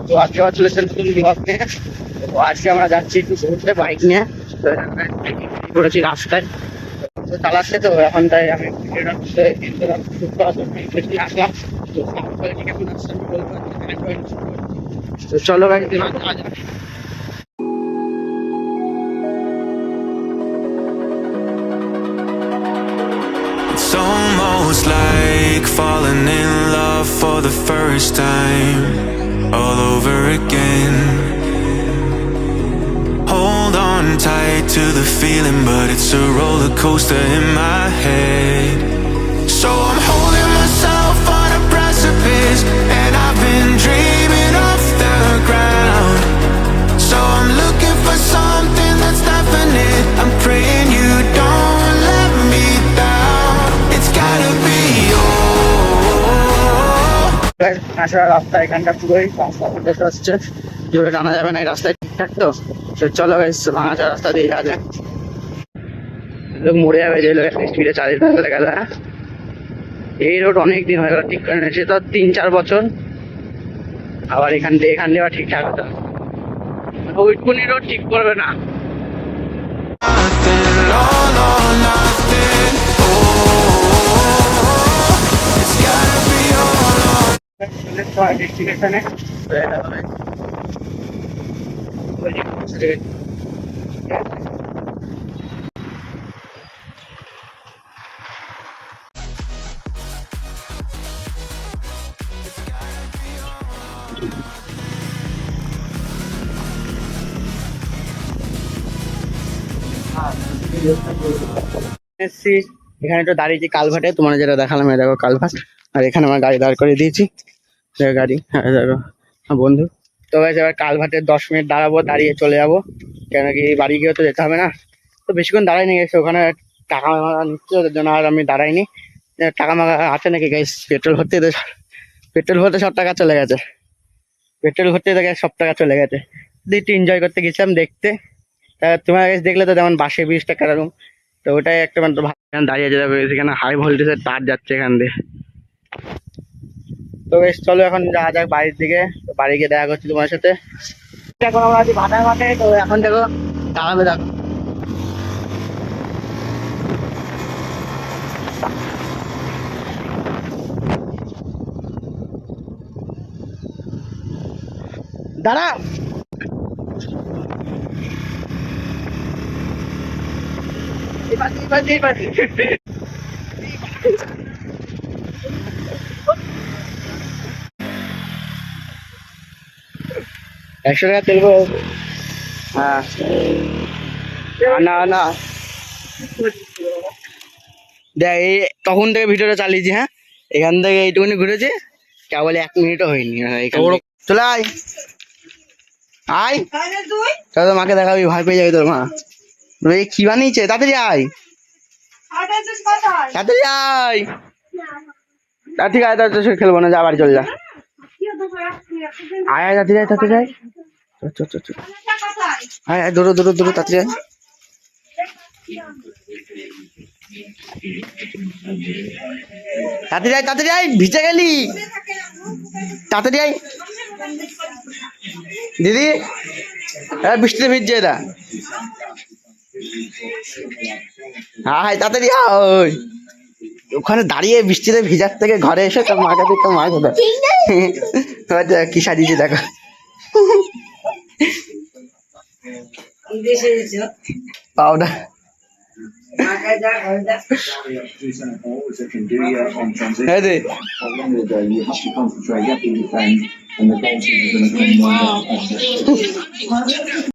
তো আজকে আবার চলেছেন নতুন ব্লগ নিয়ে। তো আজকে আমরা যাচ্ছি একটু ঘুরতে বাইক নিয়ে। তো করেছি রাস্তায় তো চালাচ্ছে, তো এখন তাই আমি আসলাম। তো কেমন আসছে আমি বলতে পারছি। তো চলো গাড়ি It's almost like falling in love for the first time, all over again. Hold on tight to the feeling, but it's a roller coaster in my head. So I'm holding myself on a precipice, and I've been dreaming off the ground. So I'm looking for something that's definite. I'm praying you don't let me down. It's gotta be রাস্তা এখানটা পুরোই রাস্তা হচ্ছে, জোরে টানা যাবে না এই রাস্তায় ঠিকঠাক। তো চলো ভাঙাচোরা রাস্তা দিয়ে যাওয়া যায়। লোক মরে যাবে যে লোক স্পিডে চালিয়ে থাকলে গেলে। এই রোড অনেক দিন হয়ে গেল ঠিক করে নিয়েছে, তো 3-4 বছর। আবার এখান দিয়ে আবার ঠিকঠাক হতো। ওইটুকুনি রোড ঠিক করবে না। nothing, all or nothing. Oh, it's gotta be all or ডেস্টিনেশনে এসছি। এখানে একটু দাঁড়িয়েছি কালভার্টে, তোমার যেটা দেখালাম এই দেখো কালভার্ট। আর এখানে আমার গাড়ি দাঁড় করে দিয়েছি, গাড়ি হ্যাঁ দেখো বন্ধু। তো এবার কালভার্টে 10 মিনিট দাঁড়াবো, দাঁড়িয়ে চলে যাবো, কেন কি বাড়ি গিয়ে তো যেতে হবে না। তো বেশিক্ষণ দাঁড়াই নিয়ে গেছে, ওখানে টাকা মাগা নিচ্ছে ওদের জন্য, আর আমি দাঁড়াইনি। টাকা মাগা আছে নাকি গাইস? পেট্রোল ভরতে সব টাকা চলে গেছে। পেট্রোল ভরতে দেখে সব টাকা চলে গেছে। একটু এনজয় করতে গেছিলাম দেখতে। তা তোমার কাছে দেখলে তো যেমন বাসে 20 টাকা এরকম। তো ওটাই একটা মানে দাঁড়িয়ে যেতে হবে, এখানে হাই ভোল্টেজের তার যাচ্ছে এখান দিয়ে। তো বেশ চলো এখন যাওয়া যাক বাড়ির দিকে। বাড়ি গিয়ে দেখা করছি তোমার সাথে। এখন আমরা আছি ভাটায় মাঠে। তো এখন দেখো দাঁড়াবে, দেখো দাঁড়া। একশো টাকা তেল। হ্যাঁ না না দেখ, এই তখন থেকে ভিডিওটা চালিয়েছি। হ্যাঁ এখান থেকে এইটুকুনি ঘুরেছি, কেবল 1 মিনিটও হয়নি। চলে আয় আয়, তাহলে মাকে দেখাবি, ভয় পেয়ে যাবে তোর মা। কি বানিয়েছে? তাড়াতাড়ি আয়, তাড়াতাড়ি আয়। ঠিক আছে তাড়াতাড়ি খেলবো না, যা বাড়ি চল যা। আয় আয় তাড়াতাড়ি আয়, তাড়াতাড়ি আয়, আয় আয় দৌড়ো দৌড়ো দৌড়ো, তাড়াতাড়ি আয়। তাড়াতাড়ি আয়, তাড়াতাড়ি আয়, ভিজে গেলি, তাড়াতাড়ি আয়। দিদি বৃষ্টিতে ভিজছে এটা। হাই তাড়াতাড়ি আয়। ওখানে দাঁড়িয়ে বৃষ্টিতে ভিজার থেকে ঘরে এসে তোর মাকে দেখতে মা কোথায় কি সাজিয়েছে দেখো। পাউডার হ্যাঁ রে।